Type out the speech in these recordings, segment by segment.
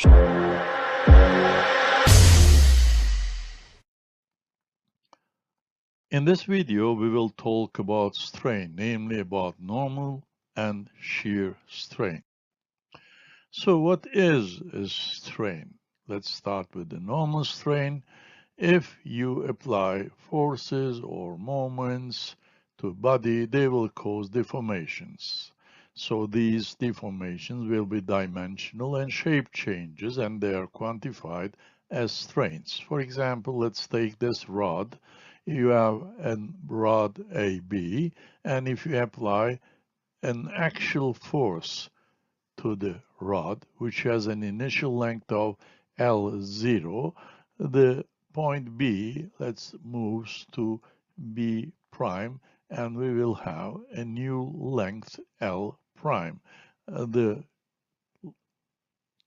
In this video, we will talk about strain, namely about normal and shear strain. So what is a strain? Let's start with the normal strain. If you apply forces or moments to a body, they will cause deformations. So these deformations will be dimensional and shape changes, and they are quantified as strains. For example, let's take this rod. You have a rod AB, and if you apply an actual force to the rod, which has an initial length of L0, the point B, let's move to B prime, and we will have a new length L prime. The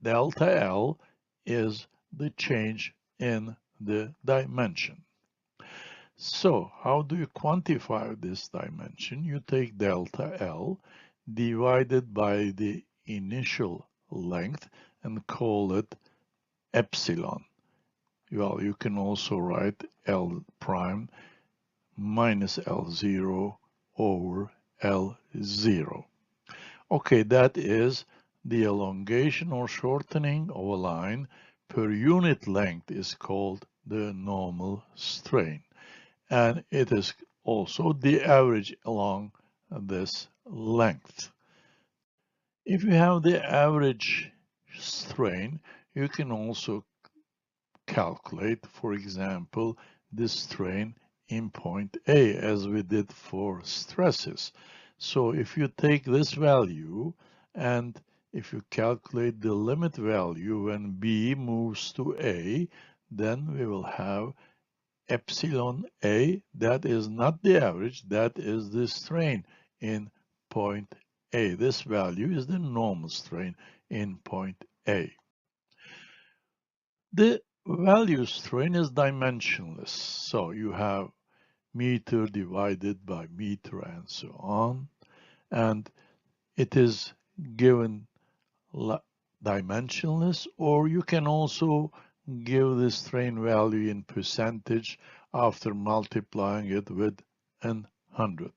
delta L is the change in the dimension. So how do you quantify this dimension? You take delta L divided by the initial length and call it epsilon. Well, you can also write L prime minus L0 over L0. Okay, that is the elongation or shortening of a line per unit length is called the normal strain. And it is also the average along this length. If you have the average strain, you can also calculate, for example, the strain in point A as we did for stresses. So if you take this value and if you calculate the limit value when B moves to A, then we will have epsilon A, that is not the average, that is the strain in point A. This value is the normal strain in point A. The value strain is dimensionless, so you have meter divided by meter and so on, and it is given dimensionless, or you can also give the strain value in percentage after multiplying it with 100.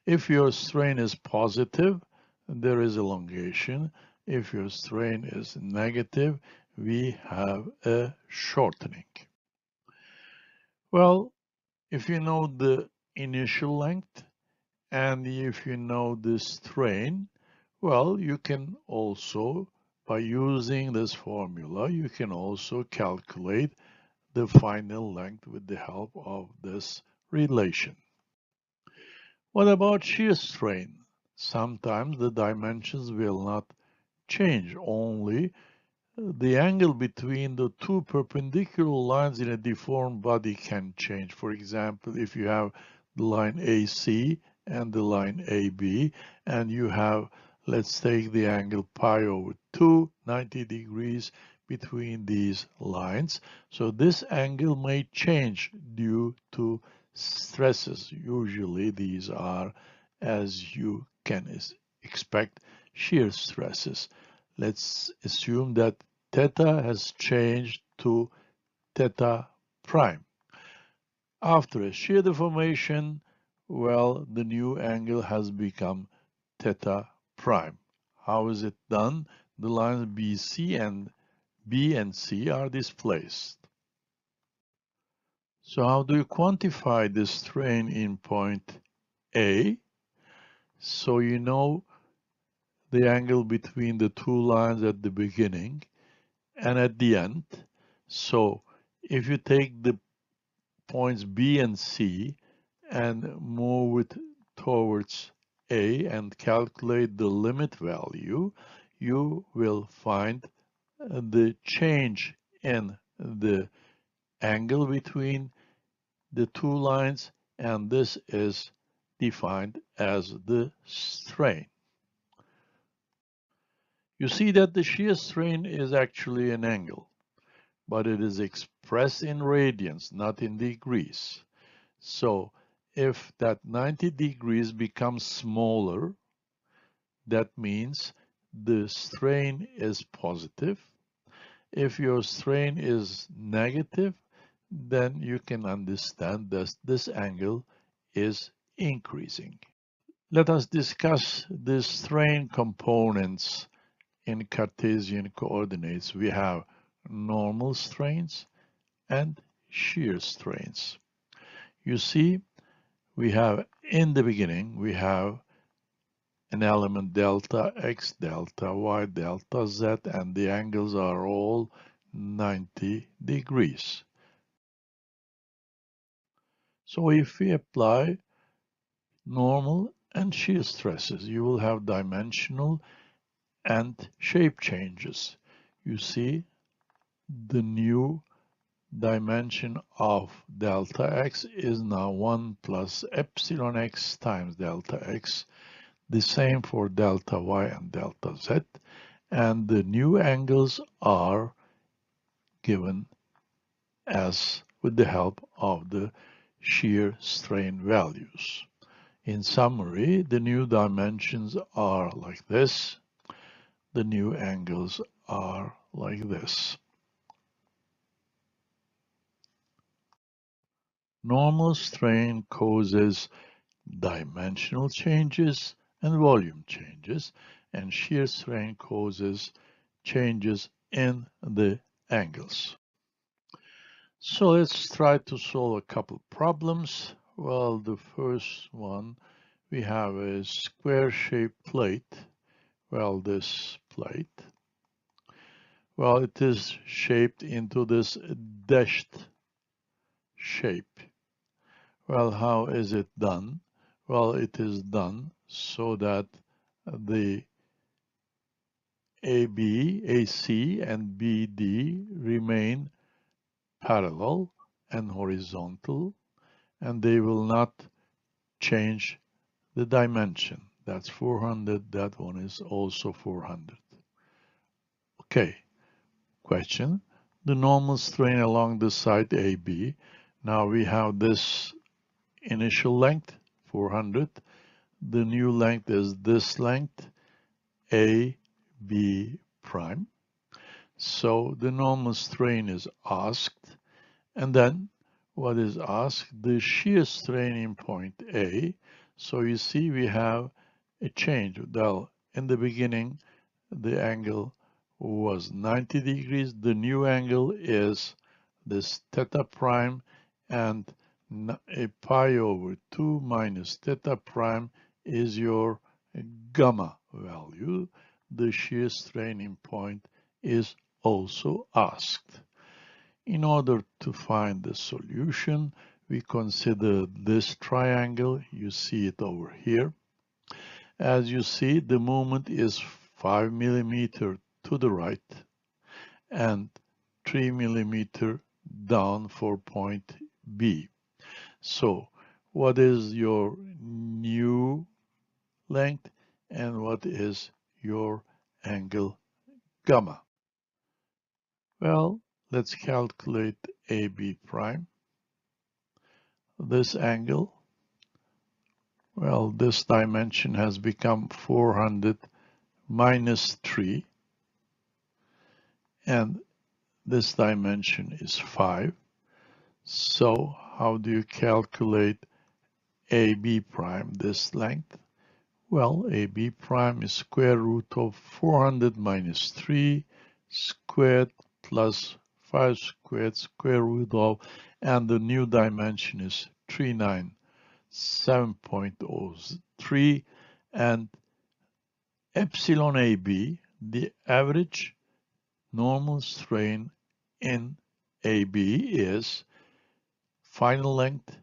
If your strain is positive, there is elongation. If your strain is negative, we have a shortening. Well, if you know the initial length and if you know the strain, well, you can also, by using this formula, you can also calculate the final length with the help of this relation. What about shear strain? Sometimes the dimensions will not change, only the angle between the two perpendicular lines in a deformed body can change. For example, if you have the line AC and the line AB, and you have, let's take the angle pi over 2, 90 degrees between these lines. So this angle may change due to stresses. Usually these are, as you can expect, shear stresses. Let's assume that theta has changed to theta prime. After a shear deformation, well, the new angle has become theta prime. How is it done? The lines BC and B and C are displaced. So how do you quantify the strain in point A? So you know the angle between the two lines at the beginning and at the end. So if you take the points B and C and move it towards A and calculate the limit value, you will find the change in the angle between the two lines, and this is defined as the strain. You see that the shear strain is actually an angle, but it is expressed in radians, not in degrees. So if that 90 degrees becomes smaller, that means the strain is positive. If your strain is negative, then you can understand that this angle is increasing. Let us discuss the strain components in Cartesian coordinates. We have normal strains and shear strains. You see, we have in the beginning, we have an element delta x, delta y, delta z, and the angles are all 90 degrees. So if we apply normal and shear stresses, you will have dimensional and shape changes. You see the new dimension of delta x is now 1 plus epsilon x times delta x, the same for delta y and delta z, and the new angles are given as with the help of the shear strain values. In summary, the new dimensions are like this, the new angles are like this. Normal strain causes dimensional changes and volume changes, and shear strain causes changes in the angles. So let's try to solve a couple problems. Well, the first one, we have a square-shaped plate. Well, this plate, well, it is shaped into this dashed shape. Well, how is it done? Well, it is done so that the AB, AC, and BD remain parallel and horizontal, and they will not change the dimension. That's 400, that one is also 400. Okay, question. The normal strain along the side AB. Now we have this initial length, 400. The new length is this length, AB prime. So the normal strain is asked. And then what is asked? The shear strain in point A. So you see we have a change. Well, in the beginning, the angle was 90 degrees. The new angle is this theta prime, and a pi over 2 minus theta prime is your gamma value. The shear strain in point is also asked. In order to find the solution, we consider this triangle. You see it over here. As you see, the movement is 5 millimeter to the right and 3 millimeter down for point B. So what is your new length and what is your angle gamma? Well, let's calculate AB prime. This angle, well, this dimension has become 400 minus 3, and this dimension is 5. So how do you calculate AB prime, this length? Well, AB prime is square root of 400 minus 3 squared plus 5 squared square root of, and the new dimension is 397.03, and epsilon AB, the average normal strain in AB is final length,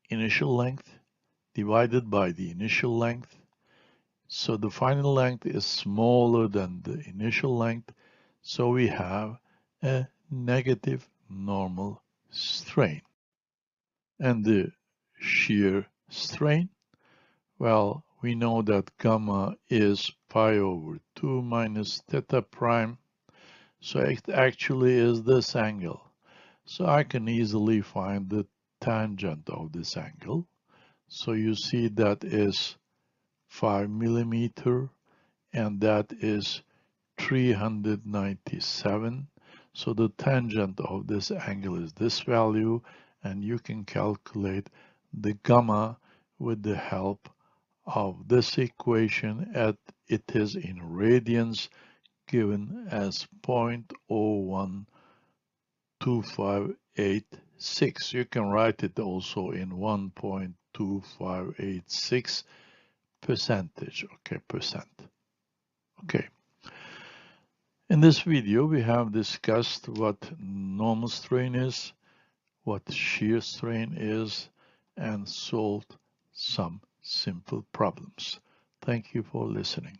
initial length, divided by the initial length. So the final length is smaller than the initial length, so we have a negative normal strain. And the shear strain, well, we know that gamma is pi over 2 minus theta prime, so it actually is this angle. So I can easily find the tangent of this angle. So you see that is 5 millimeter, and that is 397. So the tangent of this angle is this value, and you can calculate the gamma with the help of this equation. It is in radians, given as 0.01256. You can write it also in 1.2586 percentage, okay, percent. Okay. In this video, we have discussed what normal strain is, what shear strain is, and solved some simple problems. Thank you for listening.